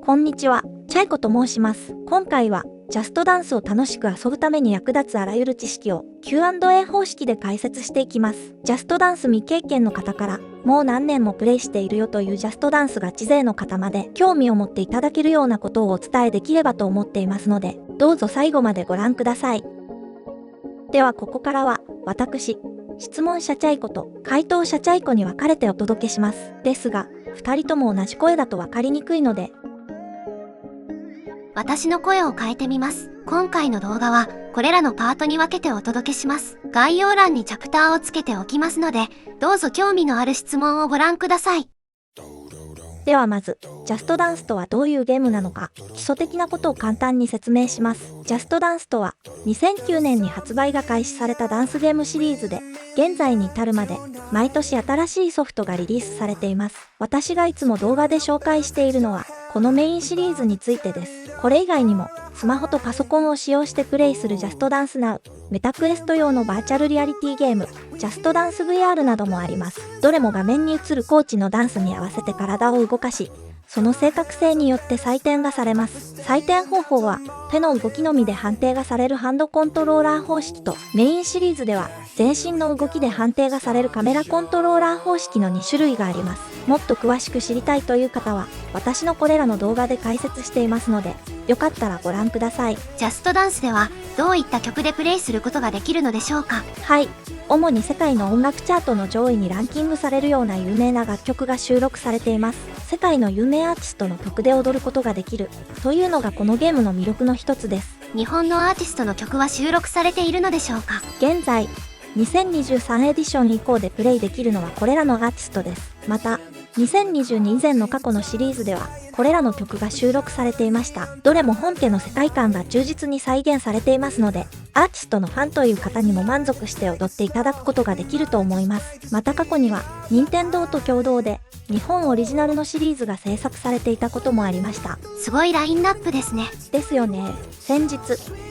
こんにちは、チャイコと申します。今回は、ジャストダンスを楽しく遊ぶために役立つあらゆる知識を Q&A 方式で解説していきます。ジャストダンス未経験の方から、もう何年もプレイしているよというジャストダンスガチ勢の方まで興味を持っていただけるようなことをお伝えできればと思っていますので、どうぞ最後までご覧ください。ではここからは、私、質問者チャイコと回答者チャイコに分かれてお届けします。ですが、2人とも同じ声だと分かりにくいので、私の声を変えてみます。今回の動画はこれらのパートに分けてお届けします。概要欄にチャプターをつけておきますので、どうぞ興味のある質問をご覧ください。ではまず、ジャストダンスとはどういうゲームなのか、基礎的なことを簡単に説明します。ジャストダンスとは、2009年に発売が開始されたダンスゲームシリーズで、現在に至るまで、毎年新しいソフトがリリースされています。私がいつも動画で紹介しているのは、このメインシリーズについてです。これ以外にも、スマホとパソコンを使用してプレイするジャストダンスナウ、メタクエスト用のバーチャルリアリティゲーム、ジャストダンス VR などもあります。どれも画面に映るコーチのダンスに合わせて体を動かし、その正確性によって採点がされます。採点方法は、手の動きのみで判定がされるハンドコントローラー方式と、メインシリーズでは、全身の動きで判定がされるカメラコントローラー方式の2種類があります。もっと詳しく知りたいという方は、私のこれらの動画で解説していますので、よかったらご覧ください。ジャストダンスでは、どういった曲でプレイすることができるのでしょうか？はい。主に世界の音楽チャートの上位にランキングされるような有名な楽曲が収録されています。世界の有名アーティストの曲で踊ることができるというのがこのゲームの魅力の一つです。日本のアーティストの曲は収録されているのでしょうか？現在、2023エディション以降でプレイできるのはこれらのアーティストです。また、2022以前の過去のシリーズでは、これらの曲が収録されていました。どれも本家の世界観が忠実に再現されていますので、アーティストのファンという方にも満足して踊っていただくことができると思います。また過去には、任天堂と共同で、日本オリジナルのシリーズが制作されていたこともありました。すごいラインナップですね。ですよね。先日、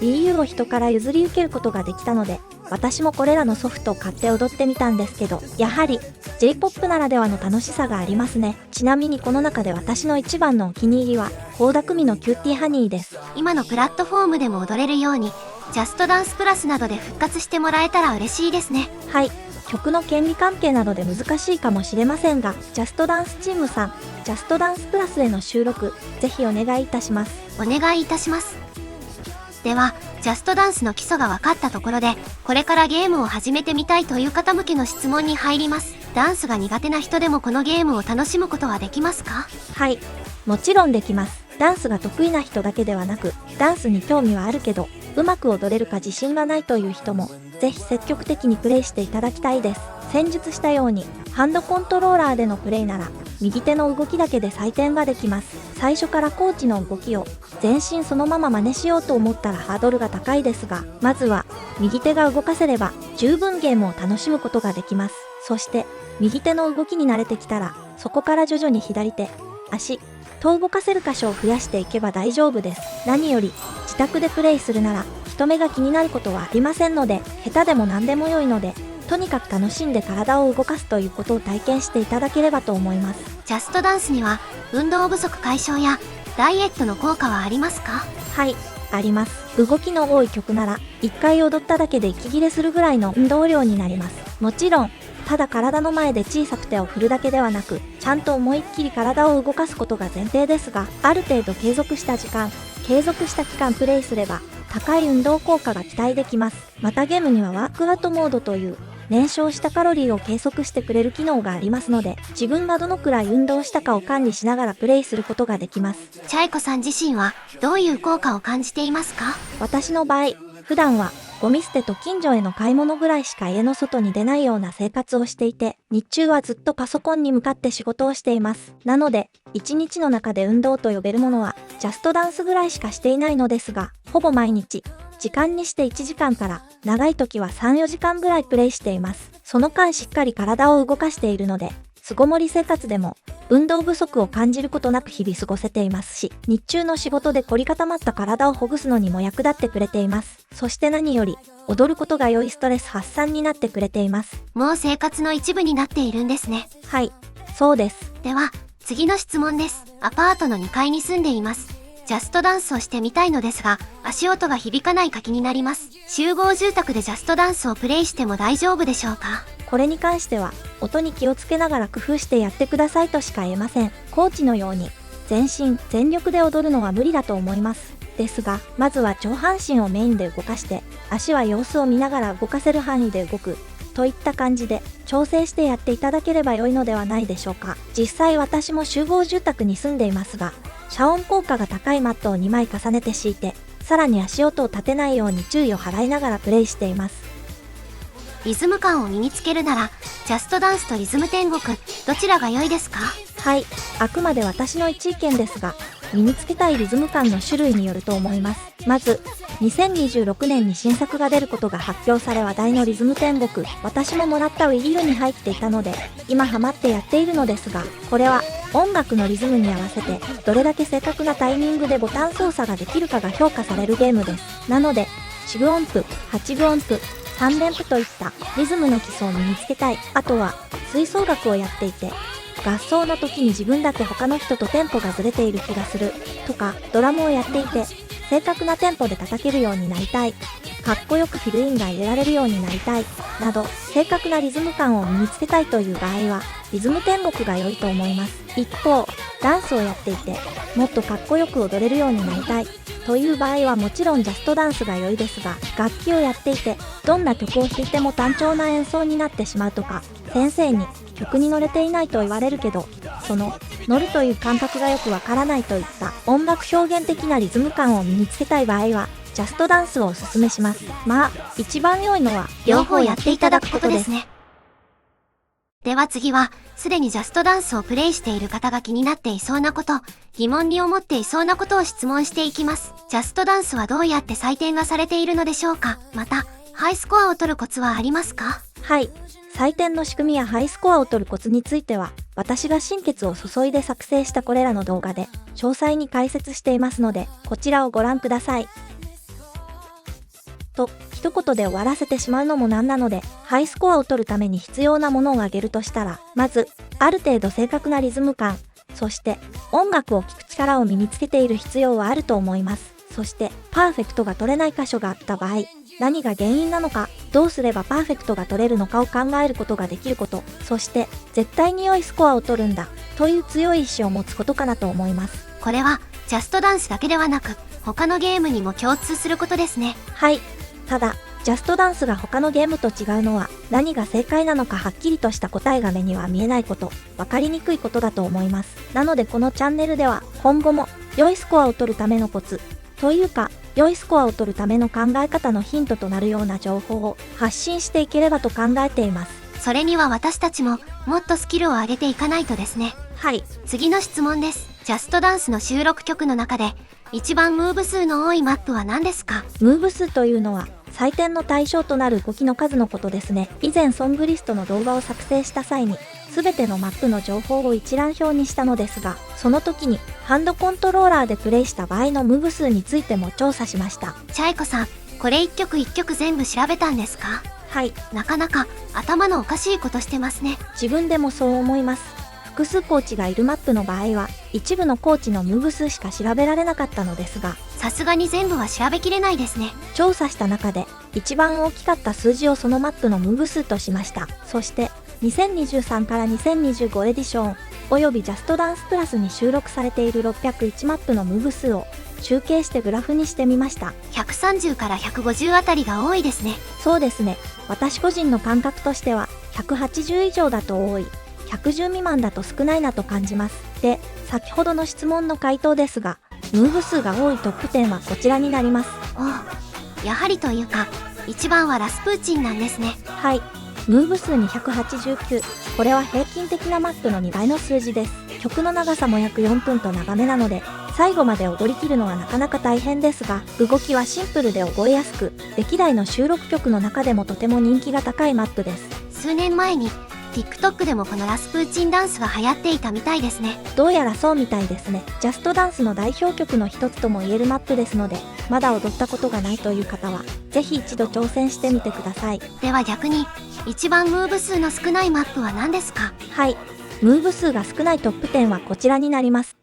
Wii U を人から譲り受けることができたので、私もこれらのソフトを買って踊ってみたんですけど、やはり J-POP ならではの楽しさがありますね。ちなみにこの中で私の一番のお気に入りは、倖田來未のキューティーハニーです。今のプラットフォームでも踊れるように、ジャストダンスプラスなどで復活してもらえたら嬉しいですね。はい。曲の権利関係などで難しいかもしれませんが、ジャストダンスチームさん、ジャストダンスプラスへの収録、ぜひお願いいたします。お願いいたします。では、ジャストダンスの基礎が分かったところで、これからゲームを始めてみたいという方向けの質問に入ります。ダンスが苦手な人でもこのゲームを楽しむことはできますか？はい、もちろんできます。ダンスが得意な人だけではなく、ダンスに興味はあるけど、うまく踊れるか自信がないという人も、ぜひ積極的にプレイしていただきたいです。先述したように、ハンドコントローラーでのプレイなら、右手の動きだけで採点ができます。最初からコーチの動きを全身そのまま真似しようと思ったらハードルが高いですが、まずは右手が動かせれば十分ゲームを楽しむことができます。そして右手の動きに慣れてきたら、そこから徐々に左手、足と動かせる箇所を増やしていけば大丈夫です。何より自宅でプレイするなら人目が気になることはありませんので、下手でも何でも良いので、とにかく楽しんで体を動かすということを体験していただければと思います。ジャストダンスには運動不足解消やダイエットの効果はありますか？はい、あります。動きの多い曲なら1回踊っただけで息切れするぐらいの運動量になります。もちろんただ体の前で小さく手を振るだけではなく、ちゃんと思いっきり体を動かすことが前提ですが、ある程度継続した期間プレイすれば高い運動効果が期待できます。またゲームにはワークアウトモードという燃焼したカロリーを計測してくれる機能がありますので、自分がどのくらい運動したかを管理しながらプレイすることができます。チャイコさん自身はどういう効果を感じていますか？私の場合、普段はゴミ捨てと近所への買い物ぐらいしか家の外に出ないような生活をしていて、日中はずっとパソコンに向かって仕事をしています。なので、一日の中で運動と呼べるものはジャストダンスぐらいしかしていないのですが、ほぼ毎日、時間にして1時間から長い時は3、4時間ぐらいプレイしています。その間しっかり体を動かしているので、巣ごもり生活でも運動不足を感じることなく日々過ごせていますし、日中の仕事で凝り固まった体をほぐすのにも役立ってくれています。そして何より、踊ることが良いストレス発散になってくれています。もう生活の一部になっているんですね。はい、そうです。では、次の質問です。アパートの2階に住んでいます。ジャストダンスをしてみたいのですが、足音が響かないか気になります。集合住宅でジャストダンスをプレイしても大丈夫でしょうか？これに関しては、音に気をつけながら工夫してやってくださいとしか言えません。コーチのように、全身全力で踊るのは無理だと思います。ですが、まずは上半身をメインで動かして、足は様子を見ながら動かせる範囲で動く。といった感じで調整してやっていただければ良いのではないでしょうか。実際私も集合住宅に住んでいますが、遮音効果が高いマットを2枚重ねて敷いて、さらに足音を立てないように注意を払いながらプレイしています。リズム感を身につけるなら、ジャストダンスとリズム天国、どちらが良いですか？はい、あくまで私の一意見ですが、身につけたいリズム感の種類によると思います。まず、2026年に新作が出ることが発表され話題のリズム天国、私ももらった Wii U に入っていたので、今ハマってやっているのですが、これは音楽のリズムに合わせて、どれだけ正確なタイミングでボタン操作ができるかが評価されるゲームです。なので、4分音符、8分音符、3連符といったリズムの基礎を身につけたい。あとは、吹奏楽をやっていて、合奏の時に自分だけ他の人とテンポがずれている気がするとか、ドラムをやっていて正確なテンポで叩けるようになりたい、かっこよくフィルインが入れられるようになりたいなど、正確なリズム感を身につけたいという場合はリズム天国が良いと思います。一方、ダンスをやっていてもっとかっこよく踊れるようになりたいという場合はもちろんジャストダンスが良いですが、楽器をやっていてどんな曲を弾いても単調な演奏になってしまうとか、先生に曲に乗れていないと言われるけど、その乗るという感覚がよくわからないといった音楽表現的なリズム感を身につけたい場合はジャストダンスをおすすめします。まあ一番良いのは両方やっていただくことですね。では次は、すでにジャストダンスをプレイしている方が気になっていそうなこと、疑問に思っていそうなことを質問していきます。ジャストダンスはどうやって採点がされているのでしょうか？また、ハイスコアを取るコツはありますか？はい。採点の仕組みやハイスコアを取るコツについては、私が心血を注いで作成したこれらの動画で詳細に解説していますので、こちらをご覧ください。と、一言で終わらせてしまうのもなんなので、ハイスコアを取るために必要なものを挙げるとしたら、まず、ある程度正確なリズム感、そして音楽を聴く力を身につけている必要はあると思います。そして、パーフェクトが取れない箇所があった場合、何が原因なのか、どうすればパーフェクトが取れるのかを考えることができること、そして絶対に良いスコアを取るんだという強い意志を持つことかなと思います。これはジャストダンスだけではなく、他のゲームにも共通することですね。はい。ただ、ジャストダンスが他のゲームと違うのは、何が正解なのかはっきりとした答えが目には見えないこと、わかりにくいことだと思います。なのでこのチャンネルでは、今後も良いスコアを取るためのコツ、というか、良いスコアを取るための考え方のヒントとなるような情報を発信していければと考えています。それには私たちももっとスキルを上げていかないとですね。はい。次の質問です。ジャストダンスの収録曲の中で一番ムーブ数の多いマップは何ですか？ムーブ数というのは採点の対象となる動きの数のことですね。以前ソングリストの動画を作成した際に全てのマップの情報を一覧表にしたのですが、その時にハンドコントローラーでプレイした場合のムーブ数についても調査しました。チャイコさん、これ一曲一曲全部調べたんですか？はい。なかなか頭のおかしいことしてますね。自分でもそう思います。複数コーチがいるマップの場合は一部のコーチのムーブ数しか調べられなかったのですが、さすがに全部は調べきれないですね。調査した中で一番大きかった数字をそのマップのムーブ数としました。そして2023から2025エディションおよびジャストダンスプラスに収録されている601マップのムーブ数を集計してグラフにしてみました。130から150あたりが多いですね。そうですね。私個人の感覚としては180以上だと多い、110未満だと少ないなと感じます。で、先ほどの質問の回答ですが、ムーブ数が多いトップ10はこちらになります。おう、やはりというか、一番はラスプーチンなんですね。はい。ムーブ数289。これは平均的なマップの2倍の数字です。曲の長さも約4分と長めなので、最後まで踊り切るのはなかなか大変ですが、動きはシンプルで覚えやすく、歴代の収録曲の中でもとても人気が高いマップです。数年前に TikTok でもこのラスプーチンダンスが流行っていたみたいですね。どうやらそうみたいですね。ジャストダンスの代表曲の一つとも言えるマップですので、まだ踊ったことがないという方は、ぜひ一度挑戦してみてください。では逆に、一番ムーブ数の少ないマップは何ですか？はい。ムーブ数が少ないトップ10はこちらになります。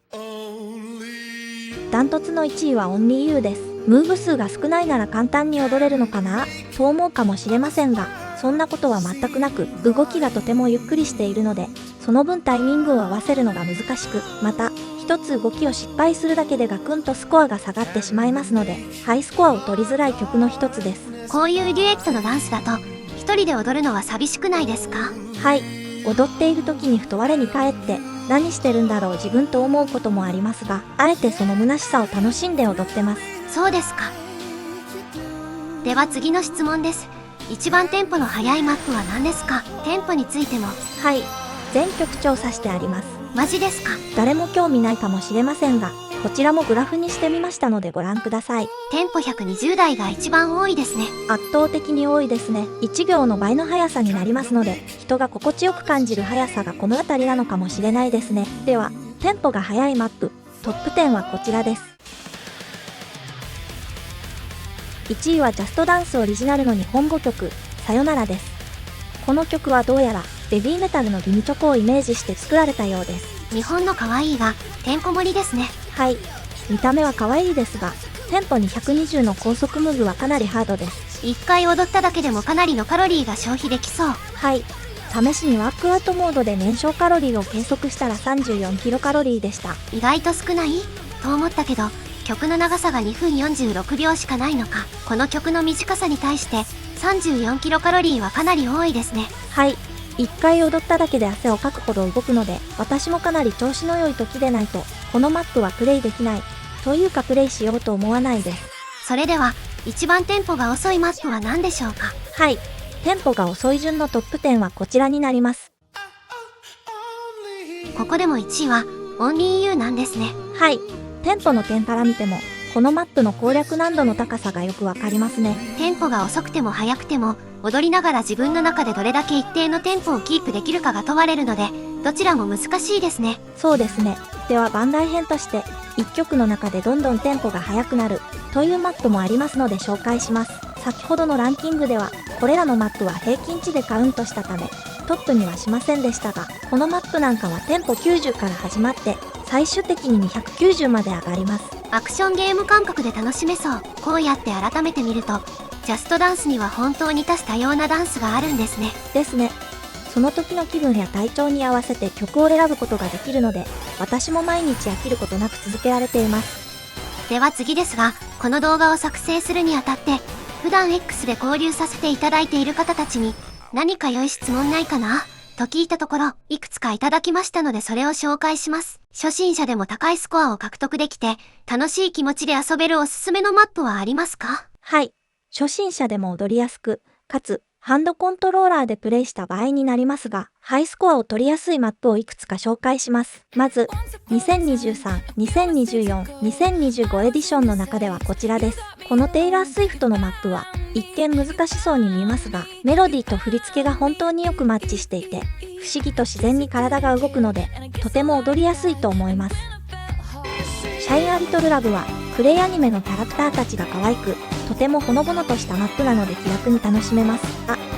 ダントツの1位はオンリーユーです。ムーブ数が少ないなら簡単に踊れるのかなと思うかもしれませんが、そんなことは全くなく、動きがとてもゆっくりしているので、その分タイミングを合わせるのが難しく、また、一つ動きを失敗するだけでガクンとスコアが下がってしまいますので、ハイスコアを取りづらい曲の一つです。こういうデュエットのダンスだと、一人で踊るのは寂しくないですか？はい。踊っている時にふと我に返って、何してるんだろう自分と思うこともありますが、あえてその虚しさを楽しんで踊ってます。そうですか。では次の質問です。一番テンポの速いマップは何ですか？テンポについても。はい。全曲調査してあります。マジですか？誰も興味ないかもしれませんが、こちらもグラフにしてみましたのでご覧ください。テンポ120台が一番多いですね。圧倒的に多いですね。1秒の倍の速さになりますので、人が心地よく感じる速さがこの辺りなのかもしれないですね。では、テンポが速いマップ、トップ10はこちらです。1位はジャストダンスオリジナルの日本語曲、さよならです。この曲はどうやら、ベビーメタルのギミチョコをイメージして作られたようです。日本の可愛いが、てんこ盛りですね。はい。見た目は可愛いですが、テンポ220の高速ムーブはかなりハードです。1回踊っただけでもかなりのカロリーが消費できそう。はい。試しにワークアウトモードで燃焼カロリーを計測したら34キロカロリーでした。意外と少ないと思ったけど、曲の長さが2分46秒しかないのか。この曲の短さに対して34キロカロリーはかなり多いですね。はい。1回踊っただけで汗をかくほど動くので、私もかなり調子の良い時でないと、このマップはプレイできない。というかプレイしようと思わないです。それでは、一番テンポが遅いマップは何でしょうか？はい。テンポが遅い順のトップ10はこちらになります。ここでも1位は、オンリーユーなんですね。はい。テンポの点から見ても、このマップの攻略難度の高さがよくわかりますね。テンポが遅くても速くても、踊りながら自分の中でどれだけ一定のテンポをキープできるかが問われるので、どちらも難しいですね。そうですね。では番外編として、1曲の中でどんどんテンポが速くなるというマップもありますので紹介します。先ほどのランキングでは、これらのマップは平均値でカウントしたため、トップにはしませんでしたが、このマップなんかはテンポ90から始まって、最終的に290まで上がります。アクションゲーム感覚で楽しめそう。こうやって改めて見ると、ジャストダンスには本当に多種多様なダンスがあるんですね。ですね。その時の気分や体調に合わせて曲を選ぶことができるので、私も毎日飽きることなく続けられています。では次ですが、この動画を作成するにあたって、普段 X で交流させていただいている方たちに、何か良い質問ないかなと聞いたところ、いくつかいただきましたのでそれを紹介します。初心者でも高いスコアを獲得できて、楽しい気持ちで遊べるおすすめのマップはありますか？はい。初心者でも踊りやすく、かつ、ハンドコントローラーでプレイした場合になりますが、ハイスコアを取りやすいマップをいくつか紹介します。まず、2023、2024、2025エディションの中ではこちらです。このテイラー・スウィフトのマップは、一見難しそうに見えますが、メロディーと振り付けが本当によくマッチしていて、不思議と自然に体が動くので、とても踊りやすいと思います。シャイン・ア・リトル・ラブは、プレイアニメのキャラクターたちが可愛く、とてもほのぼのとしたマップなので気楽に楽しめます。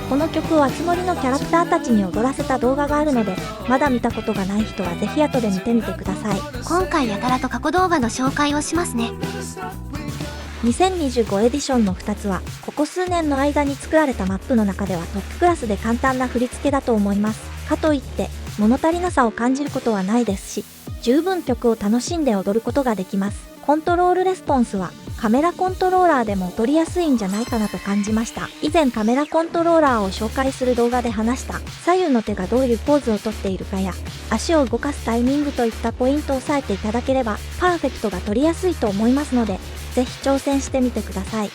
この曲をあつ森のキャラクターたちに踊らせた動画があるので、まだ見たことがない人はぜひ後で見てみてください。今回やたらと過去動画の紹介をしますね。2025エディションの2つは、ここ数年の間に作られたマップの中ではトップクラスで簡単な振り付けだと思います。かといって、物足りなさを感じることはないですし、十分曲を楽しんで踊ることができます。コントロールレスポンスは、カメラコントローラーでも踊りやすいんじゃないかなと感じました。以前カメラコントローラーを紹介する動画で話した左右の手がどういうポーズをとっているかや足を動かすタイミングといったポイントを押さえていただければパーフェクトが取りやすいと思いますので、ぜひ挑戦してみてください。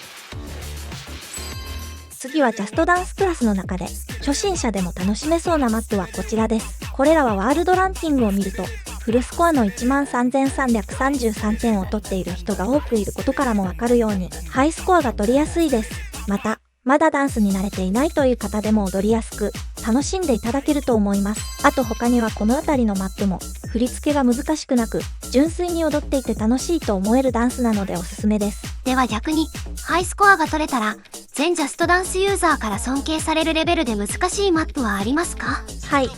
次はジャストダンスクラスの中で初心者でも楽しめそうなマップはこちらです。これらはワールドランキングを見るとフルスコアの 13,333 点を取っている人が多くいることからもわかるようにハイスコアが取りやすいです。また、まだダンスに慣れていないという方でも踊りやすく楽しんでいただけると思います。あと他にはこの辺りのマップも振り付けが難しくなく純粋に踊っていて楽しいと思えるダンスなのでおすすめです。では逆にハイスコアが取れたら全ジャストダンスユーザーから尊敬されるレベルで難しいマップはありますか？はい。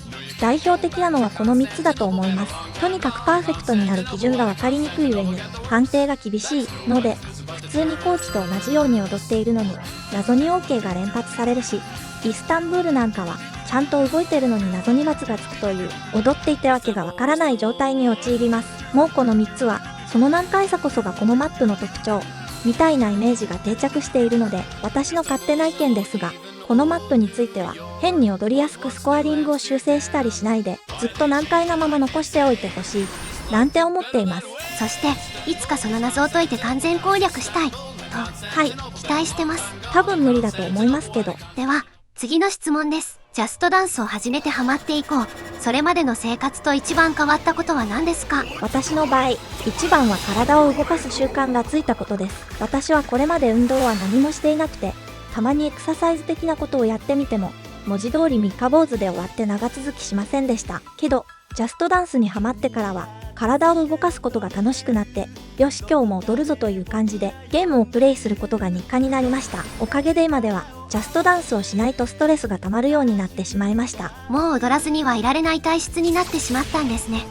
代表的なのはこの3つだと思います。とにかくパーフェクトになる基準が分かりにくい上に判定が厳しいので、普通にコーチと同じように踊っているのに謎に OK が連発されるし、イスタンブールなんかはちゃんと動いてるのに謎に罰がつくという、踊っていてわけがわからない状態に陥ります。もうこの3つはその難解さこそがこのマップの特徴みたいなイメージが定着しているので、私の勝手な意見ですが、このマップについては変に踊りやすくスコアリングを修正したりしないで、ずっと難解なまま残しておいてほしいなんて思っています。そしていつかその謎を解いて完全攻略したいと、はい、期待してます。多分無理だと思いますけど。では次の質問です。ジャストダンスを始めてハマっていこう。それまでの生活と一番変わったことは何ですか？私の場合、一番は体を動かす習慣がついたことです。私はこれまで運動は何もしていなくて、たまにエクササイズ的なことをやってみても、文字通り三日坊主で終わって長続きしませんでした。けど、ジャストダンスにハマってからは、体を動かすことが楽しくなって、よし今日も踊るぞという感じでゲームをプレイすることが日課になりました。おかげで今ではジャストダンスをしないとストレスが溜まるようになってしまいました。もう踊らずにはいられない体質になってしまったんですね。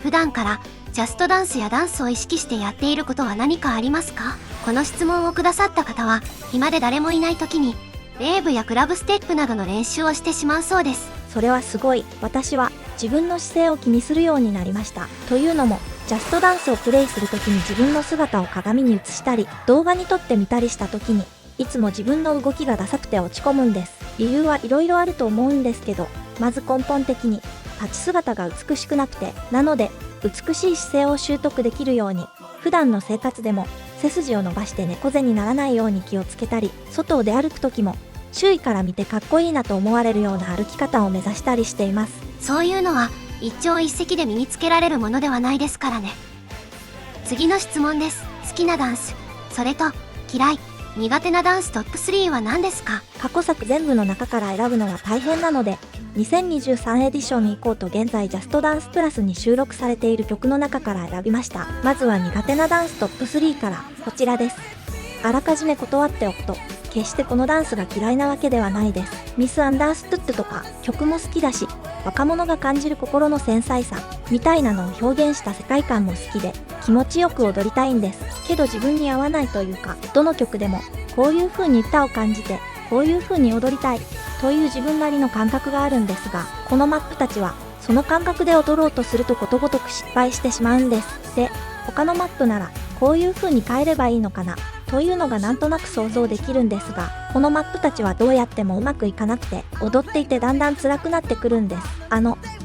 普段からジャストダンスやダンスを意識してやっていることは何かありますか？この質問をくださった方は暇で誰もいない時にウェーブやクラブステップなどの練習をしてしまうそうです。それはすごい。私は自分の姿勢を気にするようになりました。というのも、ジャストダンスをプレイするときに自分の姿を鏡に映したり、動画に撮ってみたりしたときに、いつも自分の動きがダサくて落ち込むんです。理由はいろいろあると思うんですけど、まず根本的に、立ち姿が美しくなくて、なので、美しい姿勢を習得できるように、普段の生活でも、背筋を伸ばして猫背にならないように気をつけたり、外を出歩くときも、周囲から見てかっこいいなと思われるような歩き方を目指したりしています。そういうのは一朝一夕で身につけられるものではないですからね。次の質問です。好きなダンス、それと嫌い、苦手なダンストップ3は何ですか？過去作全部の中から選ぶのは大変なので、2023エディション以降と現在ジャストダンスプラスに収録されている曲の中から選びました。まずは苦手なダンストップ3からこちらです。あらかじめ断っておくと、決してこのダンスが嫌いなわけではないです。ミスアンダーストゥッドとか曲も好きだし、若者が感じる心の繊細さみたいなのを表現した世界観も好きで、気持ちよく踊りたいんです。けど自分に合わないというか、どの曲でもこういう風に歌を感じて、こういう風に踊りたいという自分なりの感覚があるんですが、このマップたちはその感覚で踊ろうとするとことごとく失敗してしまうんです。で、他のマップならこういう風に変えればいいのかなというのがなんとなく想像できるんですが、このマップたちはどうやってもうまくいかなくて、踊っていてだんだん辛くなってくるんです。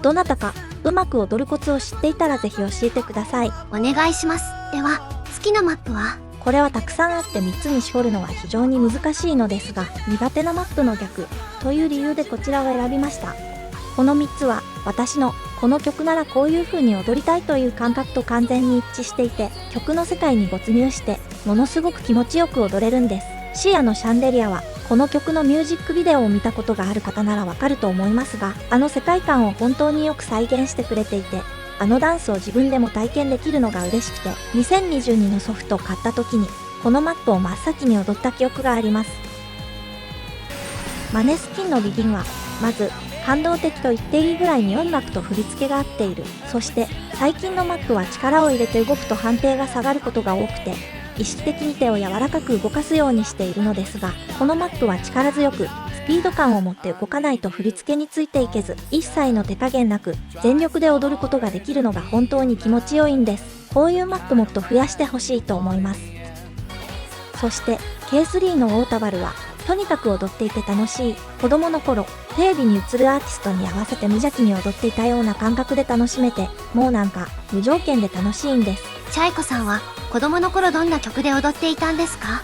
どなたかうまく踊るコツを知っていたらぜひ教えてください。お願いします。では好きなマップは？これはたくさんあって3つに絞るのは非常に難しいのですが、苦手なマップの逆という理由でこちらを選びました。この3つは私のこの曲ならこういう風に踊りたいという感覚と完全に一致していて、曲の世界に没入してものすごく気持ちよく踊れるんです。シアのシャンデリアはこの曲のミュージックビデオを見たことがある方ならわかると思いますが、あの世界観を本当によく再現してくれていて、あのダンスを自分でも体験できるのが嬉しくて、2022のソフトを買った時にこのマップを真っ先に踊った記憶があります。マネスキンのビギンはまず感動的と言っていいぐらいに音楽と振り付けが合っている。そして最近のマップは力を入れて動くと判定が下がることが多くて、意識的に手を柔らかく動かすようにしているのですが、このマップは力強くスピード感を持って動かないと振り付けについていけず、一切の手加減なく全力で踊ることができるのが本当に気持ちよいんです。こういうマップもっと増やしてほしいと思います。そして K3 のウォータバルはとにかく踊っていて楽しい。子供の頃、テレビに映るアーティストに合わせて無邪気に踊っていたような感覚で楽しめて、もうなんか無条件で楽しいんです。チャイコさんは子供の頃どんな曲で踊っていたんですか？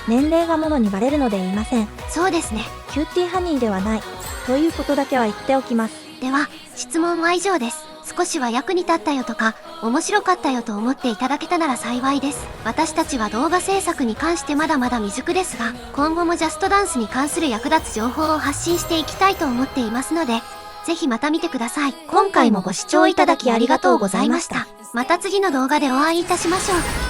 年齢がものにバレるので言いません。そうですね。キューティーハニーではないということだけは言っておきます。では質問は以上です。少しは役に立ったよとか面白かったよと思っていただけたなら幸いです。私たちは動画制作に関してまだまだ未熟ですが、今後もジャストダンスに関する役立つ情報を発信していきたいと思っていますので、ぜひまた見てください。今回もご視聴いただきありがとうございました。また次の動画でお会いいたしましょう。